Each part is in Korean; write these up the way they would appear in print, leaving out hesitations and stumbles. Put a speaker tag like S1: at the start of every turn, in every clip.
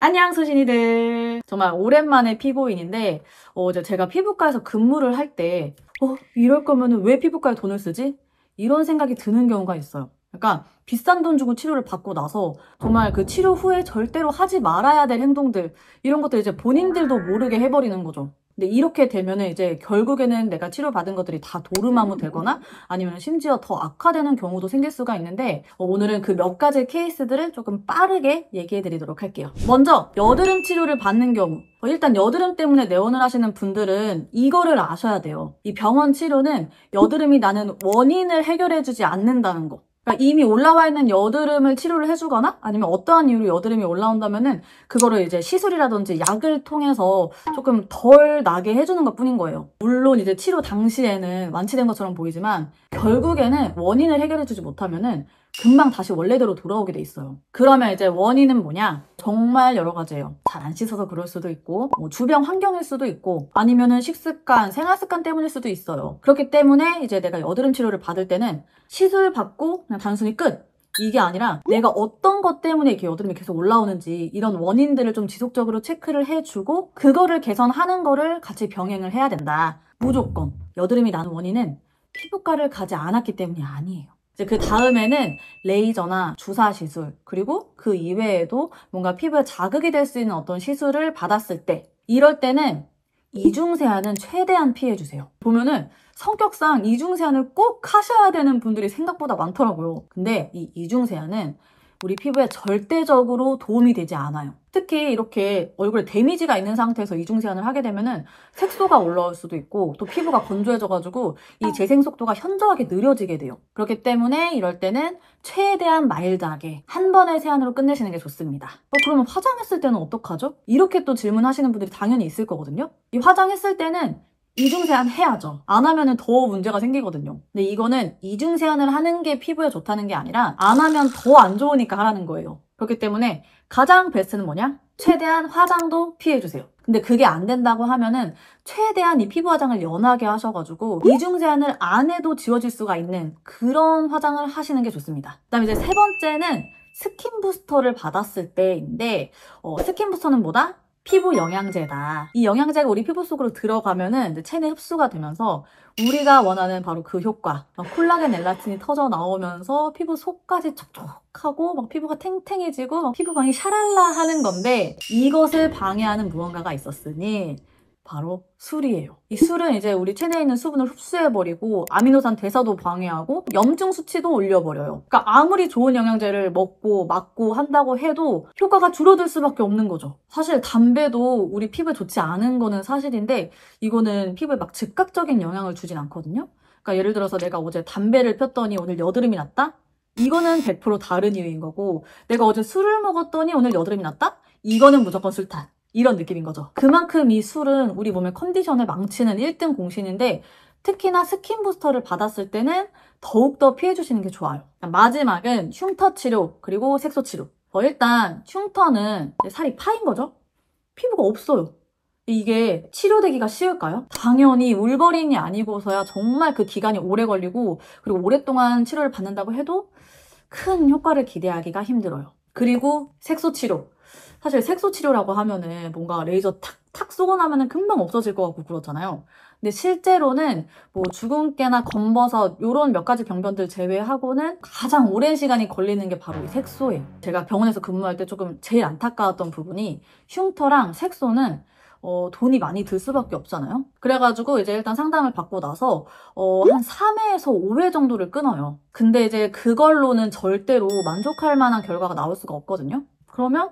S1: 안녕 소신이들. 정말 오랜만에 피고인인데 이제 제가 피부과에서 근무를 할 때 이럴 거면은 왜 피부과에 돈을 쓰지? 이런 생각이 드는 경우가 있어요. 그러니까 비싼 돈 주고 치료를 받고 나서 정말 그 치료 후에 절대로 하지 말아야 될 행동들, 이런 것들 이제 본인들도 모르게 해버리는 거죠. 근데 이렇게 되면은 이제 결국에는 내가 치료받은 것들이 다 도루마무 되거나 아니면 심지어 더 악화되는 경우도 생길 수가 있는데, 오늘은 그 몇 가지 케이스들을 조금 빠르게 얘기해 드리도록 할게요. 먼저 여드름 치료를 받는 경우, 일단 여드름 때문에 내원을 하시는 분들은 이거를 아셔야 돼요. 이 병원 치료는 여드름이 나는 원인을 해결해 주지 않는다는 거. 그러니까 이미 올라와 있는 여드름을 치료를 해주거나 아니면 어떠한 이유로 여드름이 올라온다면은 그거를 이제 시술이라든지 약을 통해서 조금 덜 나게 해주는 것 뿐인 거예요. 물론 이제 치료 당시에는 완치된 것처럼 보이지만 결국에는 원인을 해결해주지 못하면은 금방 다시 원래대로 돌아오게 돼 있어요. 그러면 이제 원인은 뭐냐? 정말 여러 가지예요. 잘 안 씻어서 그럴 수도 있고, 주변 환경일 수도 있고, 아니면은 식습관, 생활습관 때문일 수도 있어요. 그렇기 때문에 이제 내가 여드름 치료를 받을 때는 시술 받고 그냥 단순히 끝! 이게 아니라 내가 어떤 것 때문에 이렇게 여드름이 계속 올라오는지 이런 원인들을 좀 지속적으로 체크를 해주고 그거를 개선하는 거를 같이 병행을 해야 된다. 무조건. 여드름이 나는 원인은 피부과를 가지 않았기 때문이 아니에요. 이제 그 다음에는 레이저나 주사 시술, 그리고 그 이외에도 뭔가 피부에 자극이 될 수 있는 어떤 시술을 받았을 때, 이럴 때는 이중세안은 최대한 피해주세요. 보면은 성격상 이중세안을 꼭 하셔야 되는 분들이 생각보다 많더라고요. 근데 이 이중세안은 우리 피부에 절대적으로 도움이 되지 않아요. 특히 이렇게 얼굴에 데미지가 있는 상태에서 이중세안을 하게 되면은 색소가 올라올 수도 있고 또 피부가 건조해져가지고 이 재생 속도가 현저하게 느려지게 돼요. 그렇기 때문에 이럴 때는 최대한 마일드하게 한 번의 세안으로 끝내시는 게 좋습니다. 그러면 화장했을 때는 어떡하죠? 이렇게 또 질문하시는 분들이 당연히 있을 거거든요. 이 화장했을 때는 이중세안 해야죠. 안 하면 더 문제가 생기거든요. 근데 이거는 이중세안을 하는 게 피부에 좋다는 게 아니라 안 하면 더 안 좋으니까 하라는 거예요. 그렇기 때문에 가장 베스트는 뭐냐? 최대한 화장도 피해주세요. 근데 그게 안 된다고 하면은 최대한 이 피부 화장을 연하게 하셔가지고 이중세안을 안 해도 지워질 수가 있는 그런 화장을 하시는 게 좋습니다. 그 다음에 이제 세 번째는 스킨 부스터를 받았을 때인데, 스킨 부스터는 뭐다? 피부 영양제다. 이 영양제가 우리 피부 속으로 들어가면은 이제 체내 흡수가 되면서 우리가 원하는 바로 그 효과, 콜라겐 엘라틴이 터져 나오면서 피부 속까지 촉촉하고 막 피부가 탱탱해지고 막 피부광이 샤랄라 하는 건데, 이것을 방해하는 무언가가 있었으니 바로 술이에요. 이 술은 이제 우리 체내에 있는 수분을 흡수해버리고 아미노산 대사도 방해하고 염증 수치도 올려버려요. 그러니까 아무리 좋은 영양제를 먹고 맞고 한다고 해도 효과가 줄어들 수밖에 없는 거죠. 사실 담배도 우리 피부에 좋지 않은 거는 사실인데 이거는 피부에 막 즉각적인 영향을 주진 않거든요. 그러니까 예를 들어서 내가 어제 담배를 폈더니 오늘 여드름이 났다? 이거는 100% 다른 이유인 거고, 내가 어제 술을 먹었더니 오늘 여드름이 났다? 이거는 무조건 술탄. 이런 느낌인 거죠. 그만큼 이 술은 우리 몸의 컨디션을 망치는 1등 공신인데, 특히나 스킨 부스터를 받았을 때는 더욱더 피해주시는 게 좋아요. 마지막은 흉터 치료, 그리고 색소 치료. 일단 흉터는 살이 파인 거죠. 피부가 없어요. 이게 치료되기가 쉬울까요? 당연히 울버린이 아니고서야 정말 그 기간이 오래 걸리고, 그리고 오랫동안 치료를 받는다고 해도 큰 효과를 기대하기가 힘들어요. 그리고 색소 치료. 사실 색소 치료라고 하면은 뭔가 레이저 탁탁 쏘고 나면은 금방 없어질 것 같고 그렇잖아요. 근데 실제로는 뭐 주근깨나 검버섯 요런 몇 가지 병변들 제외하고는 가장 오랜 시간이 걸리는 게 바로 이 색소예요. 제가 병원에서 근무할 때 조금 제일 안타까웠던 부분이 흉터랑 색소는 돈이 많이 들 수밖에 없잖아요. 그래가지고 이제 일단 상담을 받고 나서 한 3회에서 5회 정도를 끊어요. 근데 이제 그걸로는 절대로 만족할 만한 결과가 나올 수가 없거든요. 그러면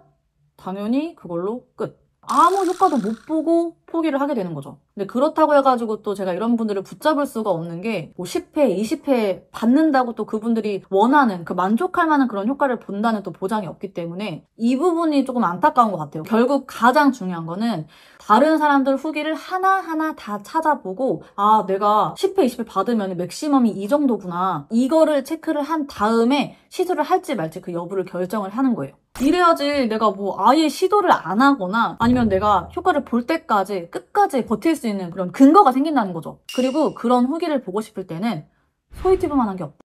S1: 당연히 그걸로 끝. 아무 효과도 못 보고 포기를 하게 되는 거죠. 근데 그렇다고 해가지고 또 제가 이런 분들을 붙잡을 수가 없는 게, 뭐 10회, 20회 받는다고 또 그분들이 원하는, 그 만족할 만한 그런 효과를 본다는 또 보장이 없기 때문에 이 부분이 조금 안타까운 것 같아요. 결국 가장 중요한 거는 다른 사람들 후기를 하나하나 다 찾아보고, 아, 내가 10회, 20회 받으면 맥시멈이 이 정도구나. 이거를 체크를 한 다음에 시술을 할지 말지 그 여부를 결정을 하는 거예요. 이래야지 내가 뭐 아예 시도를 안 하거나 아니면 내가 효과를 볼 때까지 끝까지 버틸 수 있는 그런 근거가 생긴다는 거죠. 그리고 그런 후기를 보고 싶을 때는 소이티브만 한 게 없다.